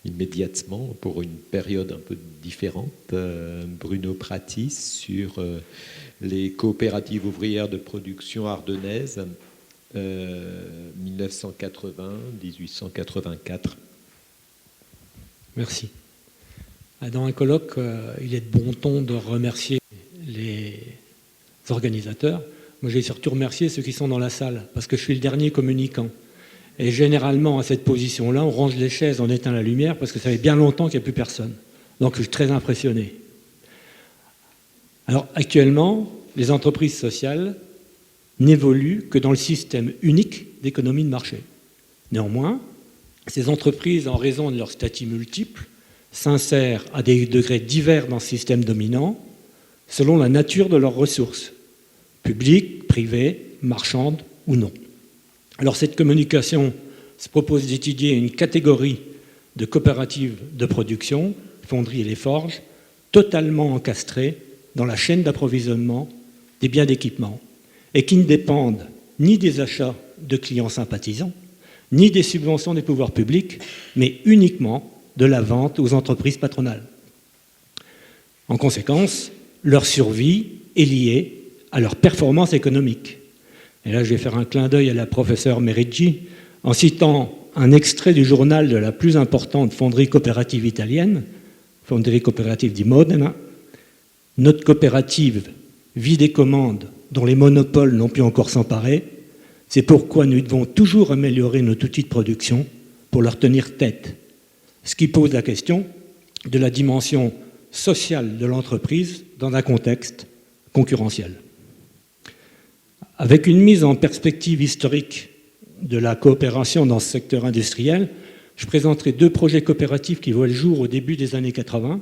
immédiatement pour une période un peu différente, Bruno Pratis, sur les coopératives ouvrières de production ardennaises, 1980-1884. Merci. Dans un colloque, il est de bon ton de remercier les organisateurs. Moi, j'ai surtout remercié ceux qui sont dans la salle, parce que je suis le dernier communicant. Et généralement, à cette position-là, on range les chaises, on éteint la lumière, parce que ça fait bien longtemps qu'il n'y a plus personne. Donc, je suis très impressionné. Alors, actuellement, les entreprises sociales n'évoluent que dans le système unique d'économie de marché. Néanmoins, ces entreprises, en raison de leurs statuts multiples, s'insèrent à des degrés divers dans ce système dominant, selon la nature de leurs ressources, publiques, privées, marchandes ou non. Alors cette communication se propose d'étudier une catégorie de coopératives de production, fonderies et les forges, totalement encastrées dans la chaîne d'approvisionnement des biens d'équipement et qui ne dépendent ni des achats de clients sympathisants, ni des subventions des pouvoirs publics, mais uniquement de la vente aux entreprises patronales. En conséquence, leur survie est liée à leur performance économique. Et là, je vais faire un clin d'œil à la professeure Meriggi en citant un extrait du journal de la plus importante fonderie coopérative italienne, Fonderie Cooperative di Modena. Notre coopérative vit des commandes dont les monopoles n'ont pu encore s'emparer. C'est pourquoi nous devons toujours améliorer notre outil de production pour leur tenir tête. Ce qui pose la question de la dimension sociale de l'entreprise dans un contexte concurrentiel. Avec une mise en perspective historique de la coopération dans ce secteur industriel, je présenterai deux projets coopératifs qui voient le jour au début des années 80,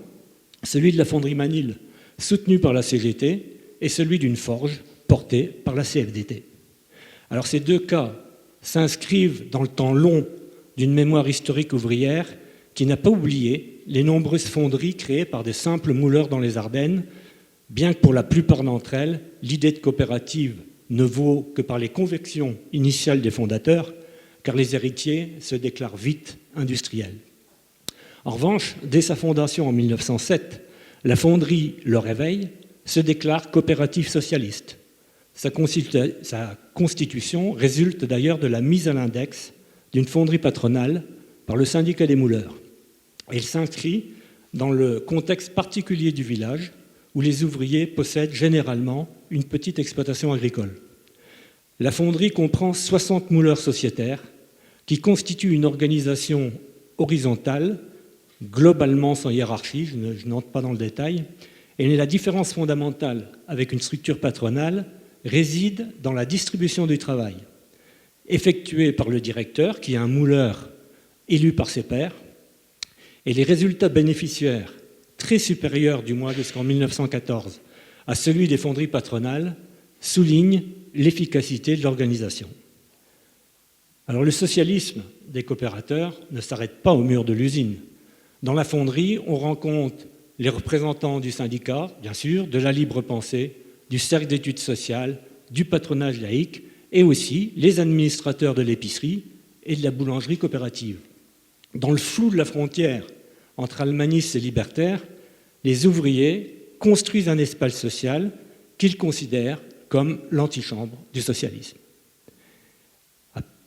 celui de la fonderie Manil, soutenu par la CGT, et celui d'une forge portée par la CFDT. Alors ces deux cas s'inscrivent dans le temps long d'une mémoire historique ouvrière qui n'a pas oublié les nombreuses fonderies créées par des simples mouleurs dans les Ardennes, bien que pour la plupart d'entre elles, l'idée de coopérative ne vaut que par les convictions initiales des fondateurs, car les héritiers se déclarent vite industriels. En revanche, dès sa fondation en 1907, la fonderie Le Réveil se déclare coopérative socialiste. Sa constitution résulte d'ailleurs de la mise à l'index d'une fonderie patronale par le syndicat des mouleurs. Elle s'inscrit dans le contexte particulier du village où les ouvriers possèdent généralement une petite exploitation agricole. La fonderie comprend 60 mouleurs sociétaires qui constituent une organisation horizontale, globalement sans hiérarchie, je n'entre pas dans le détail, et la différence fondamentale avec une structure patronale réside dans la distribution du travail, effectuée par le directeur, qui est un mouleur élu par ses pairs, et les résultats bénéficiaires très supérieurs, du moins jusqu'en 1914, à celui des fonderies patronales, soulignent l'efficacité de l'organisation. Alors le socialisme des coopérateurs ne s'arrête pas au mur de l'usine. Dans la fonderie, on rencontre les représentants du syndicat, bien sûr, de la libre pensée, du cercle d'études sociales, du patronage laïque, et aussi les administrateurs de l'épicerie et de la boulangerie coopérative. Dans le flou de la frontière entre almanistes et libertaires, les ouvriers construisent un espace social qu'ils considèrent comme l'antichambre du socialisme.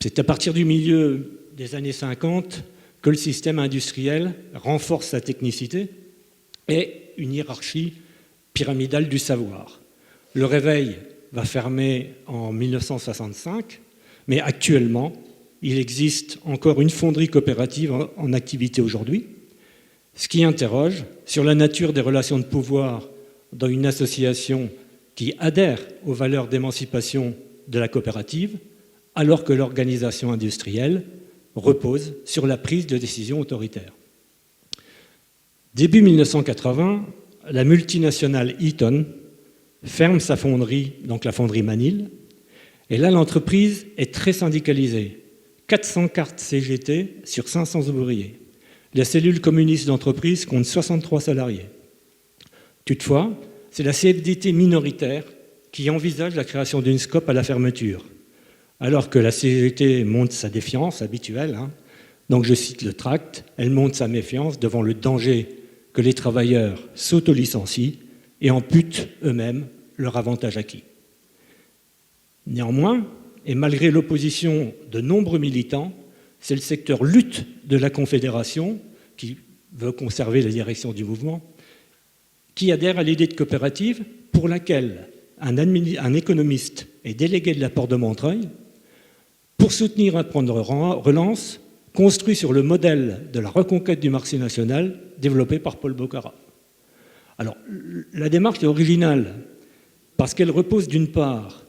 C'est à partir du milieu des années 50 que le système industriel renforce sa technicité et une hiérarchie pyramidale du savoir. Le Réveil va fermer en 1965, mais actuellement, il existe encore une fonderie coopérative en activité aujourd'hui, ce qui interroge sur la nature des relations de pouvoir dans une association qui adhère aux valeurs d'émancipation de la coopérative, alors que l'organisation industrielle repose sur la prise de décision autoritaire. Début 1980, la multinationale Eaton ferme sa fonderie, donc la fonderie Manil, et là l'entreprise est très syndicalisée. 400 cartes CGT sur 500 ouvriers. La cellule communiste d'entreprise compte 63 salariés. Toutefois, c'est la CFDT minoritaire qui envisage la création d'une SCOP à la fermeture, alors que la CGT montre sa défiance habituelle, Donc je cite le tract, elle montre sa méfiance devant le danger que les travailleurs s'auto-licencient et amputent eux-mêmes leur avantage acquis. Néanmoins, et malgré l'opposition de nombreux militants, c'est le secteur lutte de la Confédération, qui veut conserver la direction du mouvement, qui adhère à l'idée de coopérative pour laquelle un économiste est délégué de la Porte de Montreuil pour soutenir un plan de relance construit sur le modèle de la reconquête du marché national développé par Paul Boccara. Alors, la démarche est originale parce qu'elle repose d'une part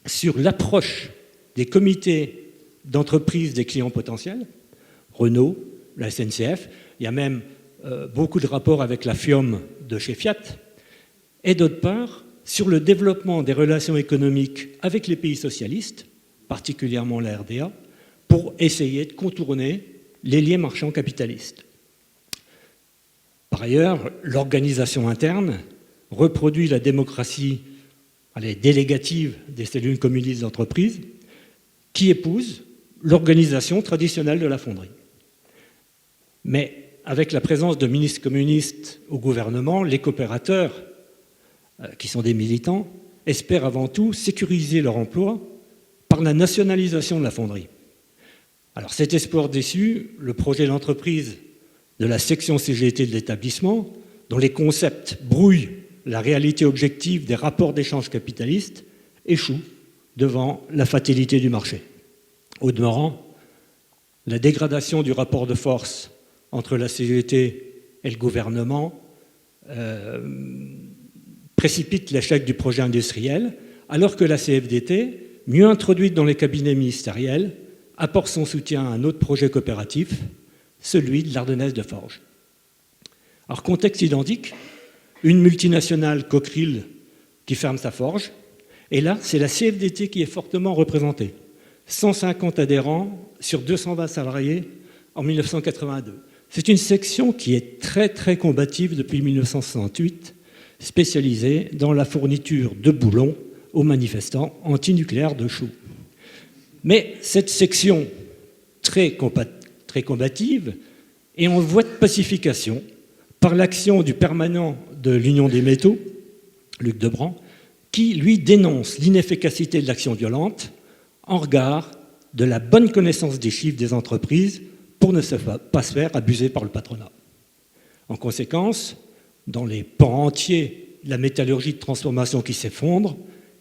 sur l'approche des comités d'entreprise des clients potentiels, Renault, la SNCF, il y a même beaucoup de rapports avec la FIOM de chez Fiat, et d'autre part sur le développement des relations économiques avec les pays socialistes, particulièrement la RDA, pour essayer de contourner les liens marchands capitalistes. Par ailleurs, l'organisation interne reproduit la démocratie délégative des cellules communistes d'entreprise qui épouse l'organisation traditionnelle de la fonderie. Mais avec la présence de ministres communistes au gouvernement, les coopérateurs, qui sont des militants, espèrent avant tout sécuriser leur emploi par la nationalisation de la fonderie. Alors cet espoir déçu, le projet d'entreprise de la section CGT de l'établissement, dont les concepts brouillent la réalité objective des rapports d'échange capitalistes, échoue devant la fatalité du marché. Au demeurant, la dégradation du rapport de force entre la CGT et le gouvernement précipite l'échec du projet industriel, alors que la CFDT, mieux introduite dans les cabinets ministériels, apporte son soutien à un autre projet coopératif, celui de l'Ardennaise de Forges. Alors, contexte identique, une multinationale Cockerill qui ferme sa forge, et là, c'est la CFDT qui est fortement représentée. 150 adhérents sur 220 salariés en 1982. C'est une section qui est très très combative depuis 1968, spécialisée dans la fourniture de boulons aux manifestants antinucléaires de Chaux. Mais cette section très combative est en voie de pacification par l'action du permanent de l'Union des métaux, Luc Debrand, qui lui dénonce l'inefficacité de l'action violente en regard de la bonne connaissance des chiffres des entreprises pour ne pas se faire abuser par le patronat. En conséquence, dans les pans entiers de la métallurgie de transformation qui s'effondre,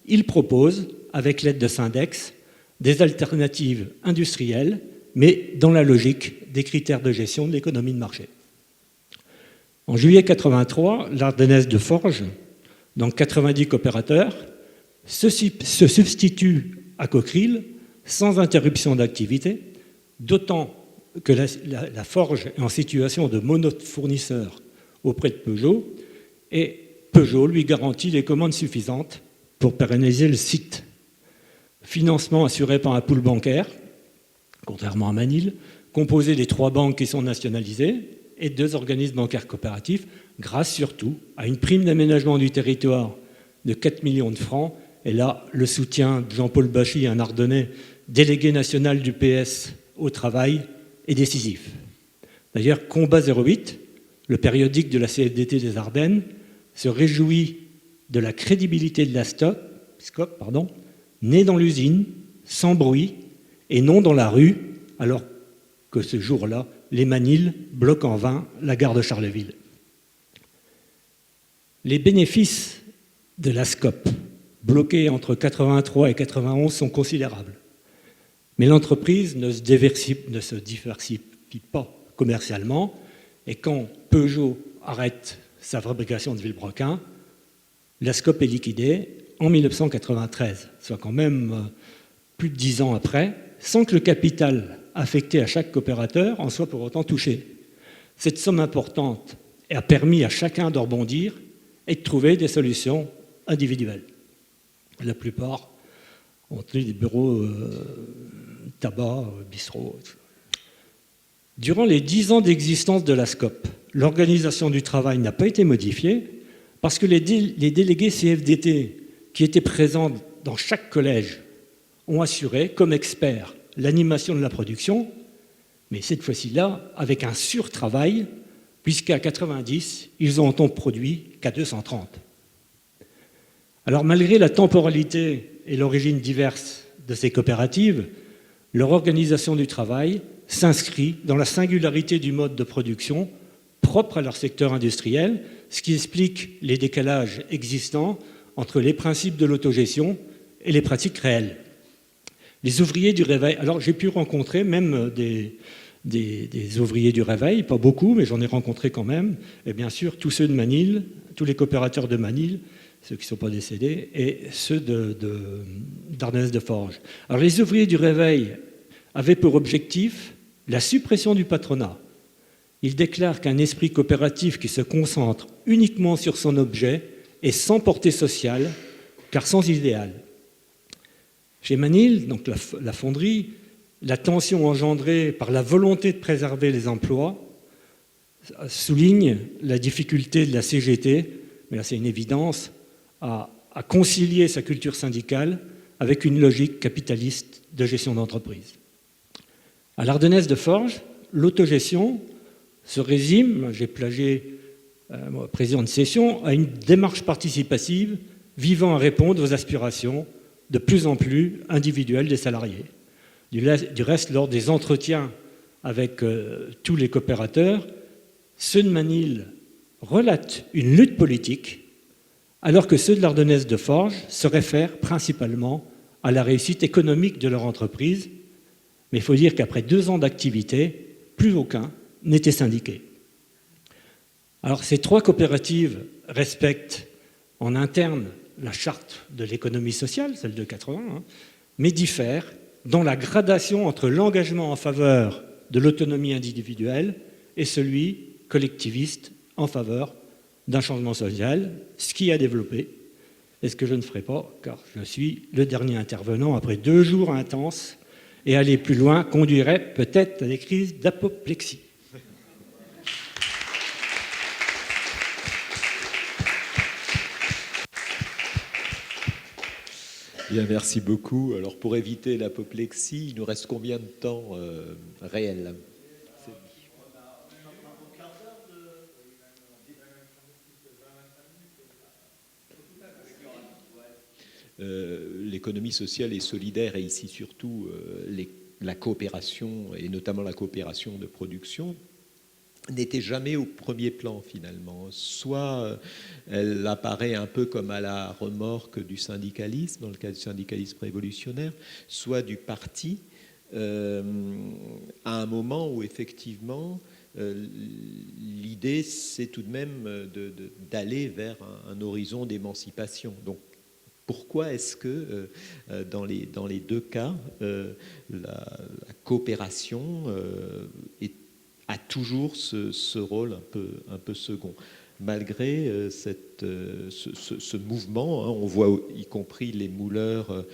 il propose, avec l'aide de Syndex, des alternatives industrielles, mais dans la logique des critères de gestion de l'économie de marché. En juillet 1983, l'Ardennaise de Forges, dans 90 coopérateurs, se substitue à Cockerill sans interruption d'activité, d'autant que la forge est en situation de monofournisseur auprès de Peugeot, et Peugeot lui garantit les commandes suffisantes pour pérenniser le site. Financement assuré par un pool bancaire, contrairement à Manil, composé des 3 banques qui sont nationalisées et 2 organismes bancaires coopératifs, grâce surtout à une prime d'aménagement du territoire de 4 millions de francs. Et là, le soutien de Jean-Paul Bachy, un Ardennais, délégué national du PS au travail, est décisif. D'ailleurs, Combat 08, le périodique de la CFDT des Ardennes, se réjouit de la crédibilité de la SCOP, née dans l'usine, sans bruit, et non dans la rue, alors que ce jour-là, les Manil bloquent en vain la gare de Charleville. Les bénéfices de la SCOP, bloqués entre 1983 et 1991, sont considérables. Mais l'entreprise ne se diversifie pas commercialement, et quand Peugeot arrête sa fabrication de vilebrequin, la SCOP est liquidée en 1993, soit quand même plus de 10 ans après, sans que le capital affecté à chaque coopérateur en soit pour autant touché. Cette somme importante a permis à chacun de rebondir et de trouver des solutions individuelles. La plupart ont tenu des bureaux tabac, bistrot. Durant les 10 ans d'existence de la SCOP, l'organisation du travail n'a pas été modifiée parce que les délégués CFDT qui étaient présents dans chaque collège ont assuré, comme experts, l'animation de la production, mais cette fois-ci-là avec un surtravail, puisqu'à 90, ils n'en ont produit qu'à 230. Alors malgré la temporalité et l'origine diverse de ces coopératives, leur organisation du travail s'inscrit dans la singularité du mode de production propre à leur secteur industriel, ce qui explique les décalages existants entre les principes de l'autogestion et les pratiques réelles. Les ouvriers du réveil, alors j'ai pu rencontrer même des ouvriers du réveil, pas beaucoup, mais j'en ai rencontré quand même, et bien sûr tous ceux de Manille, tous les coopérateurs de Manille, ceux qui ne sont pas décédés, et ceux d'Ardenès de Forges. Alors les ouvriers du réveil avaient pour objectif la suppression du patronat. Ils déclarent qu'un esprit coopératif qui se concentre uniquement sur son objet est sans portée sociale, car sans idéal. Chez Manille, donc la fonderie, la tension engendrée par la volonté de préserver les emplois souligne la difficulté de la CGT, mais là c'est une évidence, à concilier sa culture syndicale avec une logique capitaliste de gestion d'entreprise. À l'Ardenès de Forges, l'autogestion se résume, j'ai plagié président de session, à une démarche participative visant à répondre aux aspirations de plus en plus individuelles des salariés. Du reste, lors des entretiens avec tous les coopérateurs, ceux de Manille relatent une lutte politique, alors que ceux de l'Ardenès de Forges se réfèrent principalement à la réussite économique de leur entreprise. Mais il faut dire qu'après 2 ans d'activité, plus aucun n'était syndiqué. Alors ces 3 coopératives respectent en interne la charte de l'économie sociale, celle de 80, mais diffèrent dans la gradation entre l'engagement en faveur de l'autonomie individuelle et celui collectiviste en faveur d'un changement social, ce qui a développé, et ce que je ne ferai pas, car je suis le dernier intervenant après 2 jours intenses, et aller plus loin conduirait peut-être à des crises d'apoplexie. Bien, merci beaucoup. Alors, pour éviter l'apoplexie, il nous reste combien de temps réel ? L'économie sociale et solidaire, et ici surtout la coopération, et notamment la coopération de production, n'était jamais au premier plan finalement. Soit elle apparaît un peu comme à la remorque du syndicalisme, dans le cas du syndicalisme révolutionnaire, soit du parti, à un moment où effectivement l'idée c'est tout de même d'aller vers un horizon d'émancipation. Donc pourquoi est-ce que dans les 2 cas la coopération a toujours ce rôle un peu second, malgré ce mouvement, on voit y compris les mouleurs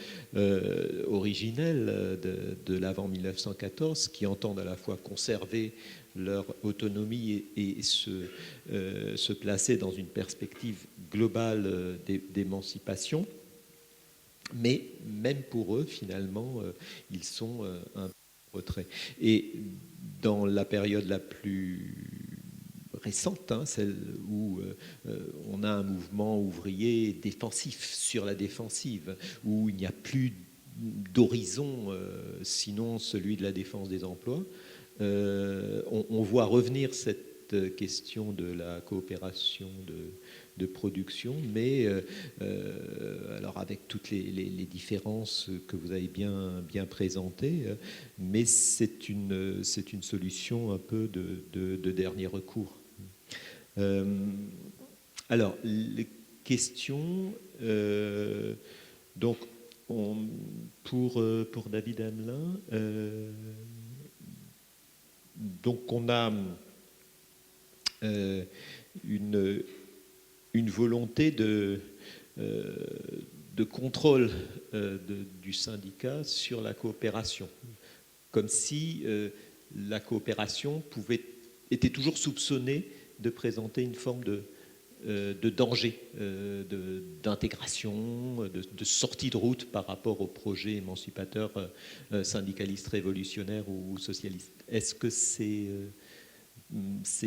originels de l'avant 1914 qui entendent à la fois conserver leur autonomie et se placer dans une perspective globale d'émancipation, mais même pour eux finalement ils sont un retrait. Et dans la période la plus récente, celle où on a un mouvement ouvrier défensif sur la défensive, où il n'y a plus d'horizon sinon celui de la défense des emplois, on voit revenir cette question de la coopération de production, mais alors avec toutes les différences que vous avez bien présentées, mais c'est une solution un peu de dernier recours. Alors, les questions, donc pour David Hamelin, donc on a une volonté de contrôle du syndicat sur la coopération, comme si la coopération était toujours soupçonnée de présenter une forme de danger, d'intégration, de sortie de route par rapport au projet émancipateur syndicaliste révolutionnaire ou socialiste. Est-ce que c'est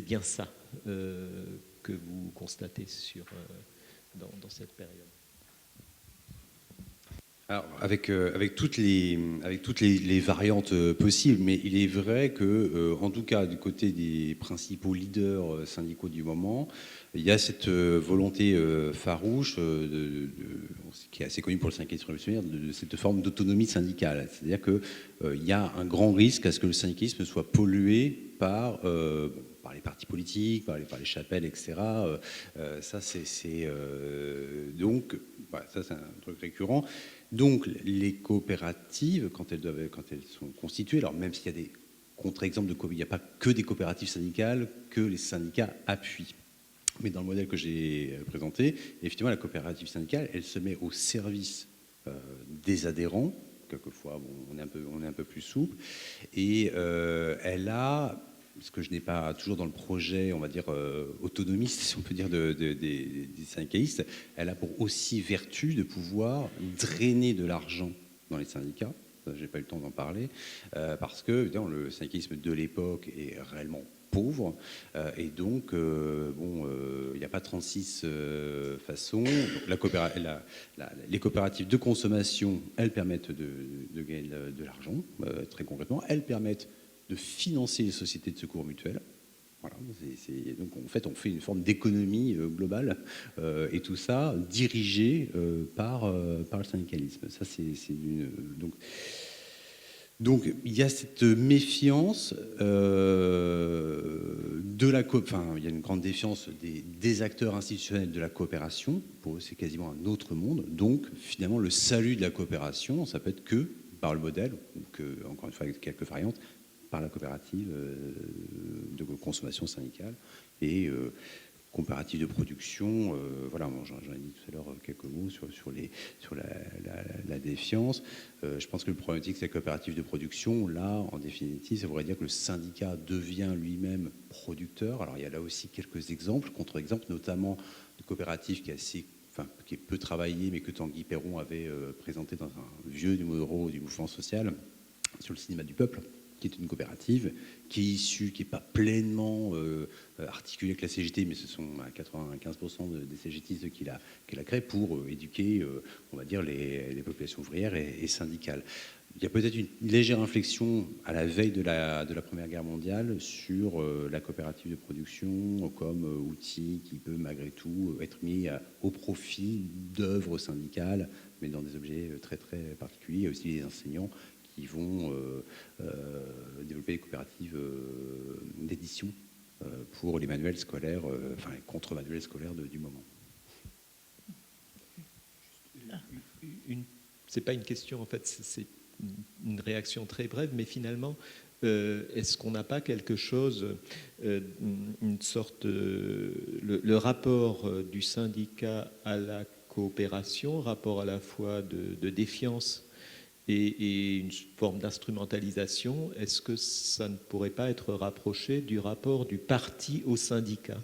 bien ça que vous constatez dans cette période? Alors, avec toutes les variantes possibles, mais il est vrai que, en tout cas, du côté des principaux leaders syndicaux du moment, il y a cette volonté farouche, qui est assez connue pour le syndicalisme révolutionnaire, de cette forme d'autonomie syndicale. C'est-à-dire qu'il y a un grand risque à ce que le syndicalisme soit pollué par les partis politiques, par les chapelles, etc. Ça, donc, voilà, ça, c'est un truc récurrent. Donc, les coopératives, quand elles sont constituées, alors même s'il y a des contre-exemples de il n'y a pas que des coopératives syndicales que les syndicats appuient. Mais dans le modèle que j'ai présenté, effectivement, la coopérative syndicale, elle se met au service des adhérents. Quelquefois, bon, on est un peu plus souple. Et elle a, ce que je n'ai pas toujours dans le projet, on va dire, autonomiste, si on peut dire, des syndicalistes, elle a pour aussi vertu de pouvoir drainer de l'argent dans les syndicats. Je n'ai pas eu le temps d'en parler, parce que évidemment, le syndicalisme de l'époque est réellement pauvre, et donc, il n'y a pas 36 façons. Donc, les coopératives de consommation, elles permettent de gagner de l'argent, très concrètement. Elles permettent de financer les sociétés de secours mutuels. Voilà, donc en fait, on fait une forme d'économie globale, et tout ça dirigé par le syndicalisme. Ça, donc il y a cette méfiance il y a une grande défiance des acteurs institutionnels de la coopération. Pour eux, c'est quasiment un autre monde. Donc finalement, le salut de la coopération, ça peut être que par le modèle, ou que, encore une fois, avec quelques variantes, par la coopérative de consommation syndicale et coopérative de production. Voilà, j'en ai dit tout à l'heure quelques mots sur la défiance. Je pense que le problématique, c'est la coopérative de production. Là, en définitive, ça voudrait dire que le syndicat devient lui-même producteur. Alors, il y a là aussi quelques exemples, contre-exemples, notamment de coopératives qui est peu travaillée, mais que Tanguy Perron avait présenté dans un vieux numéro du mouvement social sur le cinéma du peuple, qui est une coopérative qui est issue, qui n'est pas pleinement articulée avec la CGT, mais ce sont à 95% des CGTistes qui l'a créée pour éduquer, on va dire, les populations ouvrières et syndicales. Il y a peut-être une légère inflexion à la veille de la Première Guerre mondiale sur la coopérative de production comme outil qui peut malgré tout être mis au profit d'œuvres syndicales, mais dans des objets très très particuliers. Il y a aussi les enseignants qui vont développer des coopératives d'édition pour les manuels scolaires, les contre-manuels scolaires du moment. C'est pas une question, en fait, c'est une réaction très brève, mais finalement, est-ce qu'on n'a pas quelque chose, une sorte, le rapport du syndicat à la coopération, rapport à la fois de défiance et une forme d'instrumentalisation, est-ce que ça ne pourrait pas être rapproché du rapport du parti au syndicat?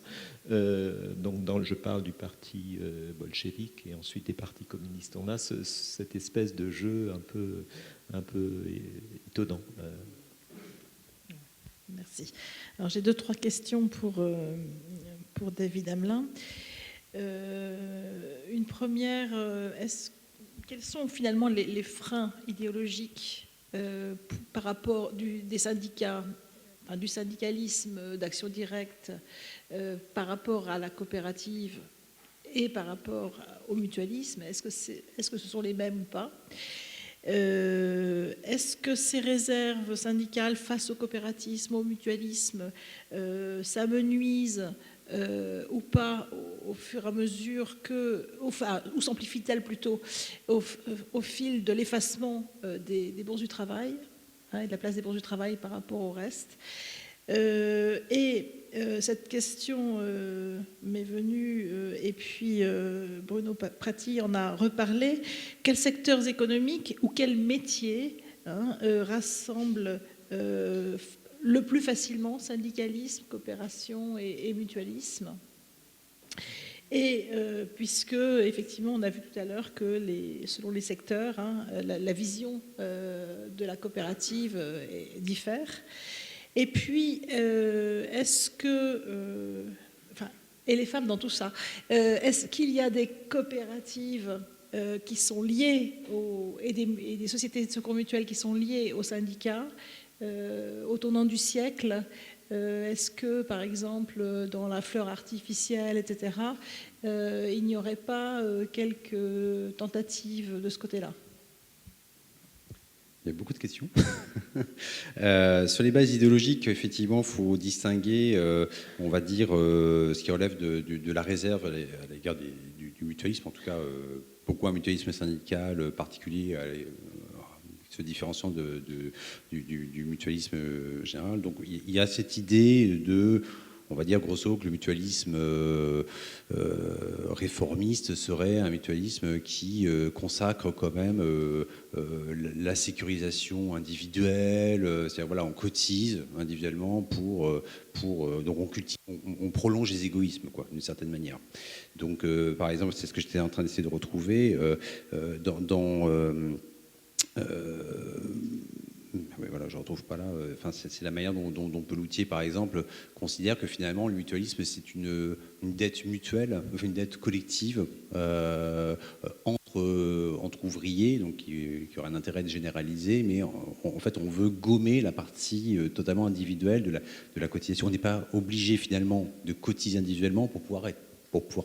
Donc je parle du parti bolchevique et ensuite des partis communistes. On a cette espèce de jeu un peu étonnant. Merci. Alors j'ai 2-3 questions pour David Hamelin. Une première, quels sont finalement les freins idéologiques par rapport des syndicats, du syndicalisme d'action directe par rapport à la coopérative et par rapport au mutualisme? Est-ce que ce sont les mêmes ou pas? Est-ce que ces réserves syndicales face au coopératisme, au mutualisme, s'amenuisent ou pas au fur et à mesure ou s'amplifient-elles plutôt au fil de l'effacement des bourses du travail, et de la place des bourses du travail par rapport au reste? Cette question m'est venue, et puis Bruno Prati en a reparlé. Quels secteurs économiques ou quels métiers rassemblent le plus facilement syndicalisme, coopération et mutualisme? Et puisque, effectivement, on a vu tout à l'heure que selon les secteurs, la vision de la coopérative diffère. Et puis, est-ce que... et les femmes dans tout ça, est-ce qu'il y a des coopératives qui sont liées et des sociétés de secours mutuels qui sont liées aux syndicats au tournant du siècle? Est-ce que, par exemple, dans la fleur artificielle, etc., il n'y aurait pas quelques tentatives de ce côté-là? Il y a beaucoup de questions. Sur les bases idéologiques, effectivement, il faut distinguer, on va dire, ce qui relève de la réserve à l'égard du mutualisme, en tout cas, pourquoi un mutualisme syndical particulier se différenciant du mutualisme général. Donc il y a cette idée de, on va dire grosso que le mutualisme réformiste serait un mutualisme qui consacre quand même la sécurisation individuelle, c'est-à-dire voilà, on cotise individuellement donc on prolonge les égoïsmes, quoi, d'une certaine manière. Donc par exemple, c'est ce que j'étais en train d'essayer de retrouver oui, voilà, je ne retrouve pas là. Enfin, c'est la manière dont Pelloutier, par exemple, considère que finalement le mutualisme, c'est une dette mutuelle, une dette collective entre ouvriers, donc qui aurait un intérêt de généraliser, mais en fait, on veut gommer la partie totalement individuelle de la cotisation. On n'est pas obligé finalement de cotiser individuellement pour pouvoir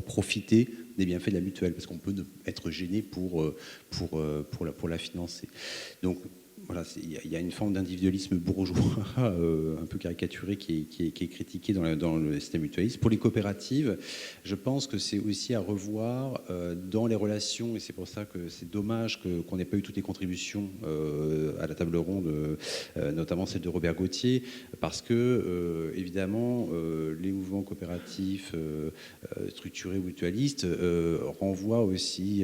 profiter des bienfaits de la mutuelle, parce qu'on peut être gêné pour la financer. Donc voilà, il y a une forme d'individualisme bourgeois un peu caricaturé qui est critiqué dans le système mutualiste. Pour les coopératives, je pense que c'est aussi à revoir dans les relations, et c'est pour ça que c'est dommage qu'on n'ait pas eu toutes les contributions à la table ronde, notamment celle de Robert Gauthier, parce que évidemment les mouvements coopératifs structurés ou mutualistes renvoient aussi,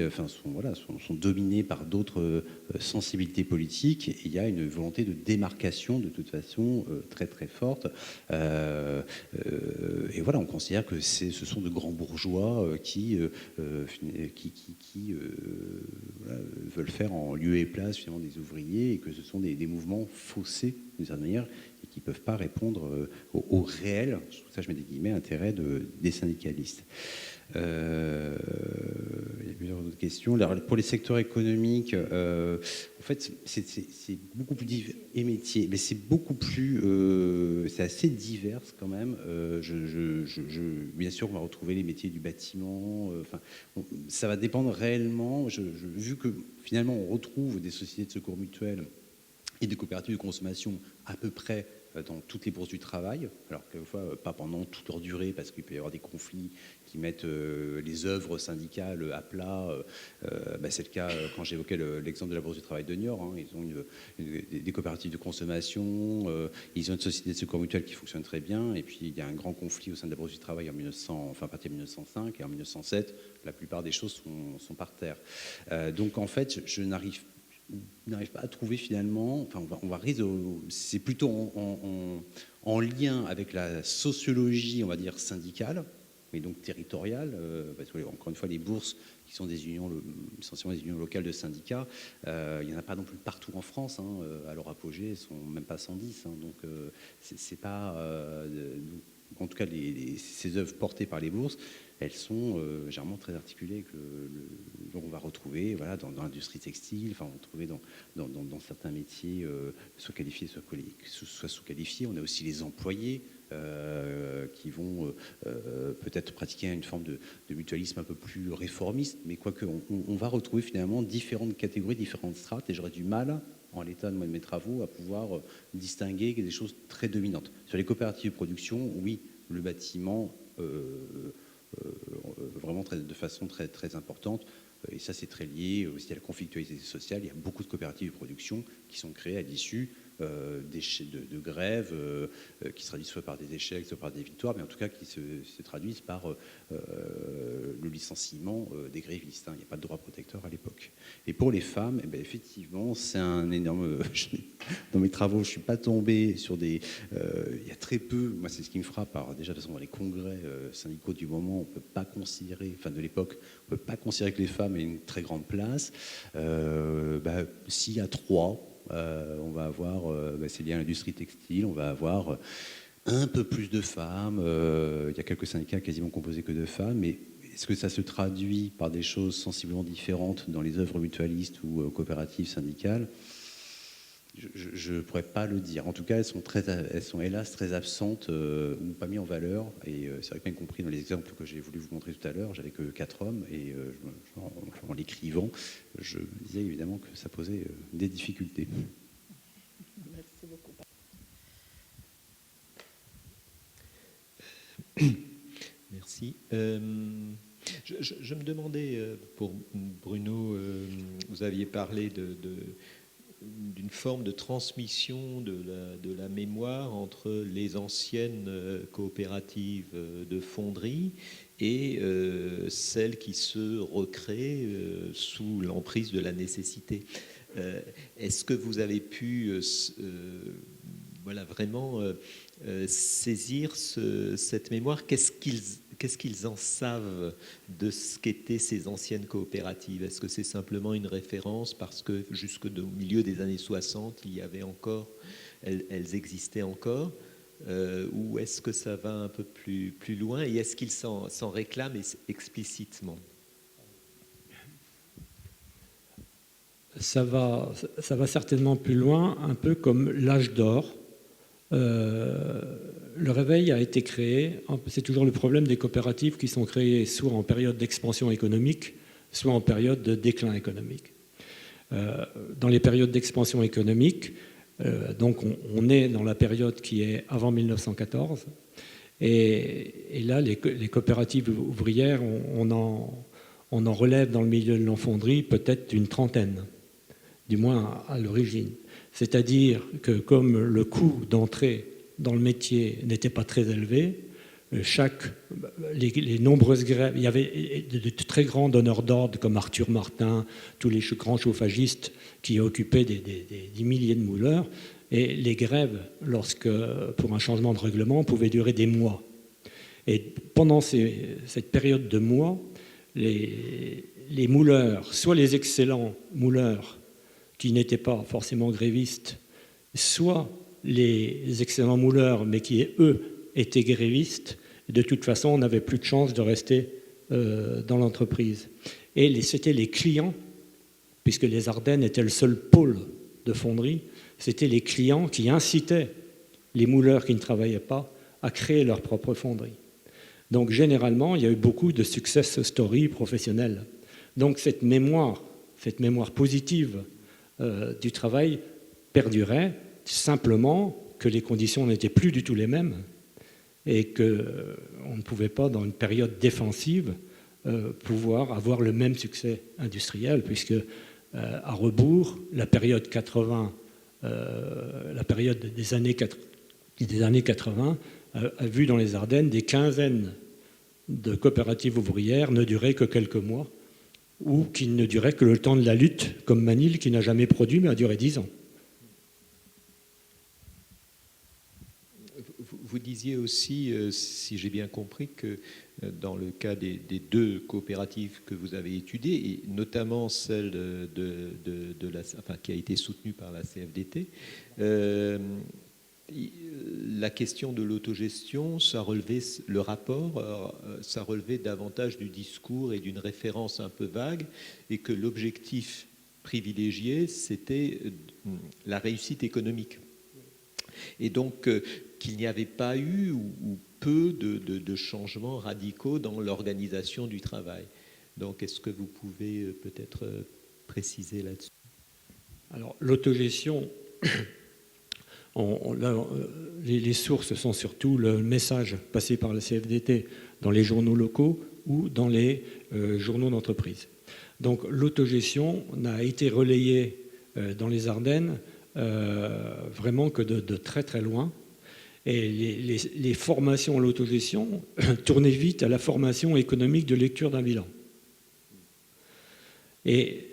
sont dominés par d'autres sensibilités politiques. Et il y a une volonté de démarcation de toute façon très très forte. Et voilà, on considère que ce sont de grands bourgeois qui veulent faire en lieu et place finalement des ouvriers, et que ce sont des mouvements faussés d'une certaine manière et qui ne peuvent pas répondre au réel, ça je mets des guillemets, intérêt des syndicalistes. Il y a plusieurs autres questions. Pour les secteurs économiques, en fait, c'est beaucoup plus et métiers, mais c'est beaucoup plus, c'est assez divers quand même. Bien sûr, on va retrouver les métiers du bâtiment. Ça va dépendre réellement. Vu que finalement, on retrouve des sociétés de secours mutuels et des coopératives de consommation à peu près dans toutes les bourses du travail, alors quelquefois pas pendant toute leur durée, parce qu'il peut y avoir des conflits qui mettent les œuvres syndicales à plat. C'est le cas quand j'évoquais l'exemple de la bourse du travail de Niort. Hein. Ils ont des coopératives de consommation, ils ont une société de secours mutuel qui fonctionne très bien, et puis il y a un grand conflit au sein de la bourse du travail à partir de 1905, et en 1907, la plupart des choses sont par terre. Donc en fait, je n'arrive pas à trouver finalement, c'est plutôt en lien avec la sociologie, on va dire, syndicale, mais donc territoriale, parce que encore une fois, les bourses qui sont essentiellement des unions locales de syndicats, il n'y en a pas non plus partout en France, hein, à leur apogée, elles ne sont même pas 110, hein, donc c'est pas... en tout cas, ces œuvres portées par les bourses, elles sont généralement très articulées. Donc on va retrouver dans l'industrie textile, on va retrouver dans certains métiers, soit qualifiés, soit sous-qualifiés. On a aussi les employés qui vont peut-être pratiquer une forme de mutualisme un peu plus réformiste, mais quoique on va retrouver finalement différentes catégories, différentes strates, et j'aurais du mal, en l'état de mes travaux, à pouvoir distinguer des choses très dominantes. Sur les coopératives de production, oui, le bâtiment, vraiment de façon très, très importante, et ça c'est très lié aussi à la conflictualité sociale. Il y a beaucoup de coopératives de production qui sont créées à l'issue de grèves qui se traduisent soit par des échecs, soit par des victoires, mais en tout cas qui se traduisent par le licenciement des grévistes. Il n'y a pas de droit protecteur à l'époque. Et pour les femmes, eh bien, effectivement, c'est un énorme... Dans mes travaux, je ne suis pas tombé sur des... il y a très peu, moi c'est ce qui me frappe, alors déjà de toute façon dans les congrès syndicaux du moment, on ne peut pas considérer, enfin de l'époque, on ne peut pas considérer que les femmes aient une très grande place. S'il y a 3, on va avoir, c'est lié à l'industrie textile, on va avoir un peu plus de femmes. Il y a quelques syndicats quasiment composés que de femmes, mais est-ce que ça se traduit par des choses sensiblement différentes dans les œuvres mutualistes ou coopératives syndicales ? Je ne pourrais pas le dire. En tout cas, elles sont hélas très absentes ou pas mises en valeur. Et c'est vrai que, bien compris dans les exemples que j'ai voulu vous montrer tout à l'heure, j'avais que 4 hommes. Et en l'écrivant, je me disais évidemment que ça posait des difficultés. Merci beaucoup. Merci. Je me demandais, pour Bruno, vous aviez parlé d'une forme de transmission de la mémoire entre les anciennes coopératives de fonderie et celles qui se recréent sous l'emprise de la nécessité. Est-ce que vous avez pu vraiment saisir cette mémoire? Qu'est-ce qu'ils en savent de ce qu'étaient ces anciennes coopératives? Est-ce que c'est simplement une référence parce que jusqu'au milieu des années 60, il y avait encore, elles existaient encore, ou est-ce que ça va un peu plus loin et est-ce qu'ils s'en réclament explicitement? Ça va certainement plus loin, un peu comme l'âge d'or. Le réveil a été créé, c'est toujours le problème des coopératives qui sont créées soit en période d'expansion économique, soit en période de déclin économique. Dans les périodes d'expansion économique, donc on est dans la période qui est avant 1914, et là les coopératives ouvrières, on en relève dans le milieu de l'enfonderie peut-être une trentaine, du moins à l'origine. C'est-à-dire que comme le coût d'entrée dans le métier n'était pas très élevé, les nombreuses grèves, il y avait de très grands donneurs d'ordre comme Arthur Martin, tous les grands chauffagistes qui occupaient des milliers de mouleurs, et les grèves, pour un changement de règlement, pouvaient durer des mois. Et pendant cette période de mois, les mouleurs, soit les excellents mouleurs qui n'étaient pas forcément grévistes, soit les excellents mouleurs, mais qui, eux, étaient grévistes, de toute façon, on n'avait plus de chance de rester dans l'entreprise. Et c'était les clients, puisque les Ardennes étaient le seul pôle de fonderie, c'était les clients qui incitaient les mouleurs qui ne travaillaient pas à créer leur propre fonderie. Donc, généralement, il y a eu beaucoup de success stories professionnelles. Donc, cette mémoire positive du travail perdurait, simplement que les conditions n'étaient plus du tout les mêmes et qu'on ne pouvait pas, dans une période défensive, pouvoir avoir le même succès industriel, puisque à rebours, la période 80, la période des années 80 a vu dans les Ardennes des quinzaines de coopératives ouvrières ne duraient que quelques mois, ou qui ne duraient que le temps de la lutte, comme Manil, qui n'a jamais produit, mais a duré 10 ans. Vous disiez aussi, si j'ai bien compris, que dans le cas des 2 coopératives que vous avez étudiées, et notamment celle qui a été soutenue par la CFDT, la question de l'autogestion, ça relevait le rapport, ça relevait davantage du discours et d'une référence un peu vague, et que l'objectif privilégié, c'était la réussite économique. Et donc, qu'il n'y avait pas eu ou peu de changements radicaux dans l'organisation du travail. Donc, est-ce que vous pouvez peut-être préciser là-dessus? Alors, l'autogestion, les sources sont surtout le message passé par la CFDT dans les journaux locaux ou dans les journaux d'entreprise. Donc, l'autogestion n'a été relayée dans les Ardennes vraiment que de très très loin. Et les formations à l'autogestion tournaient vite à la formation économique de lecture d'un bilan. Et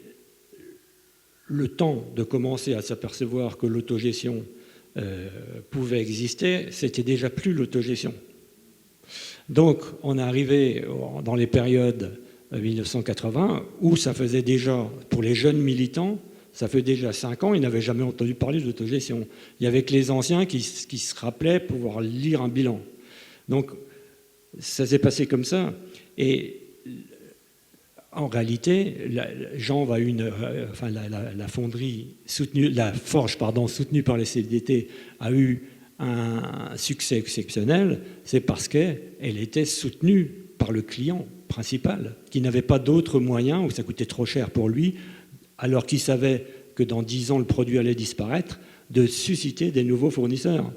le temps de commencer à s'apercevoir que l'autogestion pouvait exister, c'était déjà plus l'autogestion. Donc on est arrivé dans les périodes 1980 où ça faisait déjà, pour les jeunes militants, ça fait déjà 5 ans, ils n'avaient jamais entendu parler d'autogestion. Il n'y avait que les anciens qui se rappelaient pouvoir lire un bilan. Donc ça s'est passé comme ça. Et en réalité, Jean va la fonderie soutenue, la forge soutenue par les CFDT a eu un succès exceptionnel. C'est parce qu'elle était soutenue par le client principal, qui n'avait pas d'autres moyens, ou ça coûtait trop cher pour lui, alors qu'il savait que dans 10 ans le produit allait disparaître, de susciter des nouveaux fournisseurs.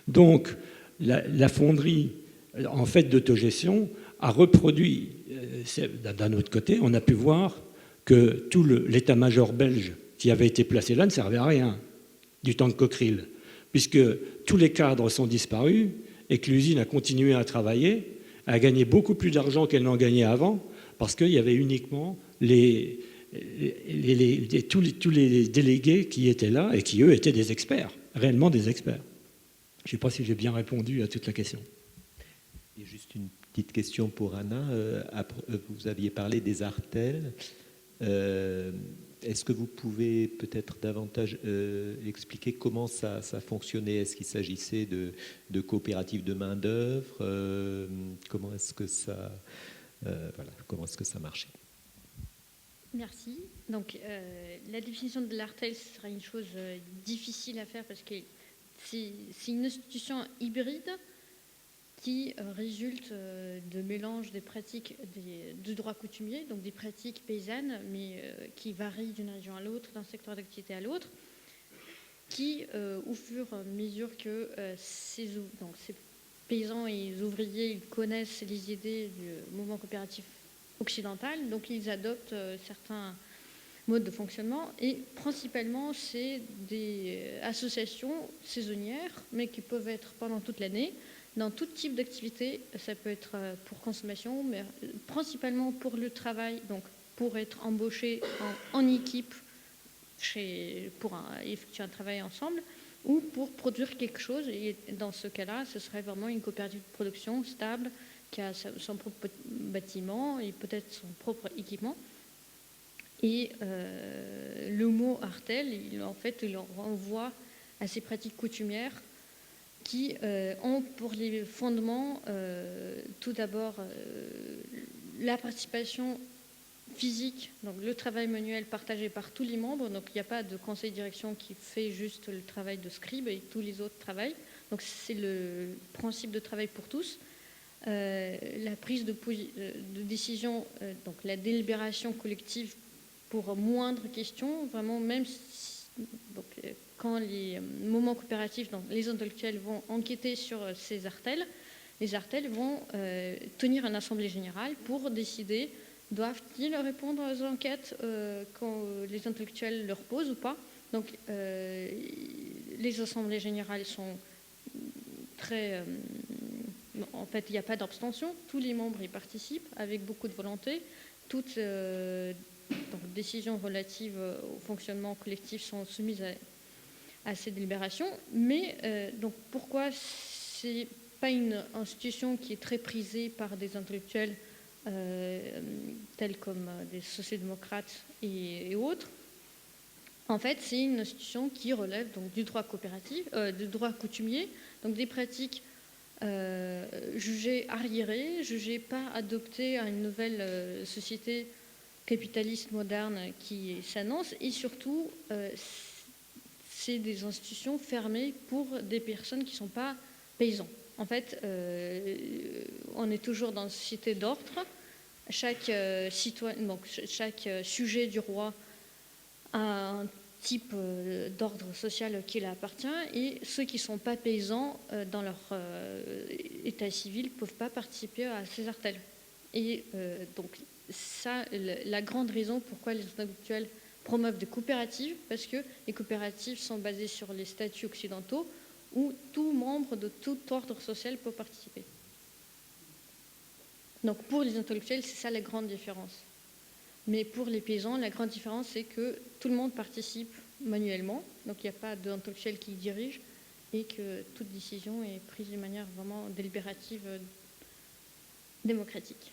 Donc la fonderie, en fait, d'autogestion a reproduit. D'un autre côté, on a pu voir que tout l'état-major belge qui avait été placé là ne servait à rien du temps de Cockerill, puisque tous les cadres sont disparus et que l'usine a continué à travailler, a gagné beaucoup plus d'argent qu'elle n'en gagnait avant, parce qu'il y avait uniquement tous les délégués qui étaient là et qui, eux, étaient des experts, réellement des experts. Je ne sais pas si j'ai bien répondu à toute la question. Et juste une petite question pour Anna. Vous aviez parlé des artels. Est-ce que vous pouvez peut-être davantage expliquer comment ça fonctionnait? Est-ce qu'il s'agissait de coopératives de main-d'œuvre? Comment est-ce que ça marchait? Merci. Donc, la définition de l'artel sera une chose difficile à faire parce que c'est une institution hybride qui résulte de mélange des pratiques du droit coutumier, donc des pratiques paysannes, mais qui varient d'une région à l'autre, d'un secteur d'activité à l'autre, qui, au fur et à mesure que ces paysans et ouvriers ils connaissent les idées du mouvement coopératif occidental, donc ils adoptent certains modes de fonctionnement, et principalement c'est des associations saisonnières, mais qui peuvent être pendant toute l'année, dans tout type d'activité. Ça peut être pour consommation, mais principalement pour le travail, donc pour être embauché en équipe pour effectuer un travail ensemble, ou pour produire quelque chose. Et dans ce cas-là, ce serait vraiment une coopérative de production stable qui a son propre bâtiment et peut-être son propre équipement. Et le mot artel, il renvoie à ces pratiques coutumières qui ont pour les fondements tout d'abord la participation physique, donc le travail manuel partagé par tous les membres. Donc il n'y a pas de conseil de direction qui fait juste le travail de scribe et tous les autres travaillent. Donc c'est le principe de travail pour tous. La prise de décision, donc la délibération collective pour moindre question, vraiment même si, donc, quand les moments coopératifs, donc les intellectuels vont enquêter sur ces artels, les artels vont tenir une assemblée générale pour décider doivent-ils répondre aux enquêtes quand les intellectuels leur posent ou pas. Donc les assemblées générales sont très... en fait, il n'y a pas d'abstention, tous les membres y participent avec beaucoup de volonté. Toutes donc, décisions relatives au fonctionnement collectif sont soumises à ces délibérations. Mais donc pourquoi c'est pas une institution qui est très prisée par des intellectuels tels comme des sociodémocrates et autres? En fait, c'est une institution qui relève donc du droit coopératif, du droit coutumier, donc des pratiques jugées arriérées, jugées pas adoptées à une nouvelle société capitaliste moderne qui s'annonce, et surtout c'est des institutions fermées pour des personnes qui ne sont pas paysans. En fait, on est toujours dans une société d'ordre. Chaque citoyen, donc chaque sujet du roi a un type d'ordre social qui lui appartient, et ceux qui ne sont pas paysans dans leur état civil ne peuvent pas participer à ces artels. Et donc ça, la grande raison pourquoi les intellectuels promeuvent des coopératives, parce que les coopératives sont basées sur les statuts occidentaux où tout membre de tout ordre social peut participer. Donc pour les intellectuels, c'est ça la grande différence. Mais pour les paysans, la grande différence, c'est que tout le monde participe manuellement, donc il n'y a pas d'intellectuel qui dirige, et que toute décision est prise de manière vraiment délibérative, démocratique.